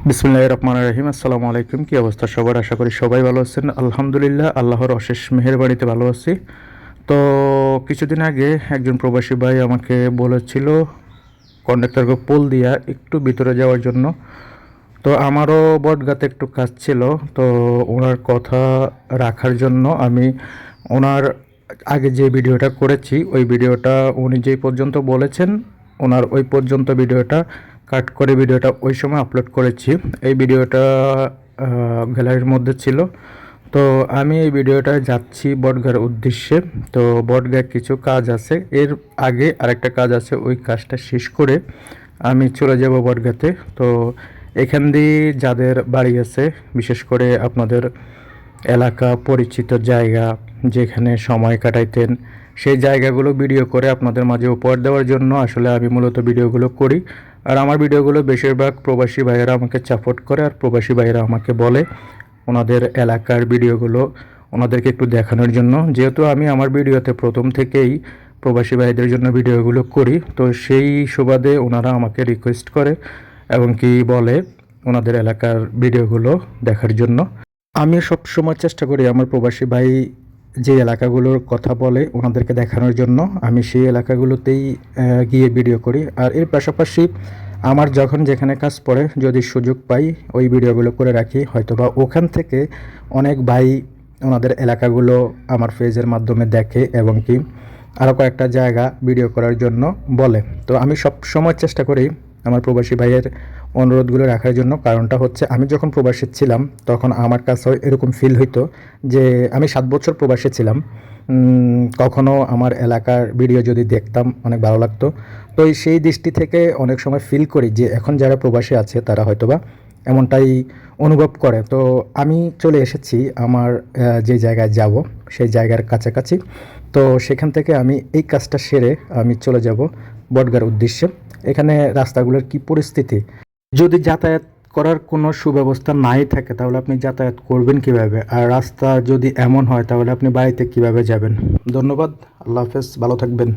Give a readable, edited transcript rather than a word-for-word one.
বিসমিল্লাহির রহমানির রহিম। আসসালামু আলাইকুম। কি অবস্থা সবার? আশা করি সবাই ভালো আছেন। আলহামদুলিল্লাহ, আল্লাহর অশেষ মেহেরবাড়িতে ভালো আছি। তো কিছুদিন আগে একজন প্রবাসী ভাই আমাকে বলেছিল কন্ডাক্টরকে পোল দিয়া একটু ভিতরে যাওয়ার জন্য। তো আমারও বটগাতে একটু কাজ ছিল। তো ওনার কথা রাখার জন্য আমি ওনার আগে যে ভিডিওটা করেছি ওই ভিডিওটা উনি যেই পর্যন্ত বলেছেন ওনার ওই পর্যন্ত ভিডিওটা কাট করে ভিডিওটা ওই সময় আপলোড করেছি। এই ভিডিওটা গ্যালারির মধ্যে ছিল। তো আমি এই ভিডিওটা যাচ্ছি বটগার উদ্দেশ্যে। তো বটগায় কিছু কাজ আছে, এর আগে আরেকটা কাজ আছে, ওই কাজটা শেষ করে আমি চলে যাব বটগাতে। তো এখান দিয়ে যাদের বাড়ি আছে, বিশেষ করে আপনাদের এলাকা পরিচিত জায়গা যেখানে সময় কাটাইতেন, সেই জায়গাগুলো ভিডিও করে আপনাদের মাঝে উপহার দেওয়ার জন্য আসলে আমি মূলত ভিডিওগুলো করি। আর আমার ভিডিওগুলো বেশিরভাগ প্রবাসী ভাইয়েরা আমাকে সাপোর্ট করে, আর প্রবাসী ভাইয়েরা আমাকে বলে ওনাদের এলাকার ভিডিওগুলো ওনাদেরকে একটু দেখানোর জন্য। যেহেতু আমি আমার ভিডিওতে প্রথম থেকেই প্রবাসী ভাইদের জন্য ভিডিওগুলো করি, তো সেই সুবাদে ওনারা আমাকে রিকোয়েস্ট করে এবং কি বলে ওনাদের এলাকার ভিডিওগুলো দেখার জন্য। আমি সব সময় চেষ্টা করি আমার প্রবাসী ভাই যে এলাকাগুলোর কথা বলে ওনাদেরকে দেখানোর জন্য। আমি সেই এলাকাগুলোতেই গিয়ে ভিডিও করি। আর এর পাশাপাশি আমার যখন যেখানে কাজ পড়ে যদি সুযোগ পাই ওই ভিডিওগুলো করে রাখি, হয়তোবা ওখান থেকে অনেক ভাই ওনাদের এলাকাগুলো আমার পেজের মাধ্যমে দেখে এবং কি আরও কয়েকটা জায়গা ভিডিও করার জন্য বলে। তো আমি সব সময় চেষ্টা করি আমার প্রবাসী ভাইয়ের অনুরোধগুলো রাখার জন্য। কারণটা হচ্ছে আমি যখন প্রবাসী ছিলাম তখন আমার কাছেও এরকম ফিল হইতো যে আমি 7 বছর প্রবাসী ছিলাম, কখনো আমার এলাকার ভিডিও যদি দেখতাম অনেক ভালো লাগতো। তো সেই দৃষ্টি থেকে অনেক সময় ফিল করি যে এখন যারা প্রবাসী আছে তারা হয়তোবা এমনটাই অনুভব করে। তো আমি চলে এসেছি আমার যে জায়গায় যাব সেই জায়গার কাছাকাছি। তো সেখান থেকে আমি এই কাজটা সেরে আমি চলে যাব বটগার উদ্দেশ্যে। এখানে রাস্তাগুলোর কি পরিস্থিতি, যদি যাতায়াত করার কোনো সুব্যবস্থা নাই থাকে তাহলে আপনি যাতায়াত করবেন কিভাবে, আর রাস্তা যদি এমন হয় তাহলে আপনি বাড়িতে কিভাবে যাবেন। ধন্যবাদ, আল্লাহ হাফেজ, ভালো থাকবেন।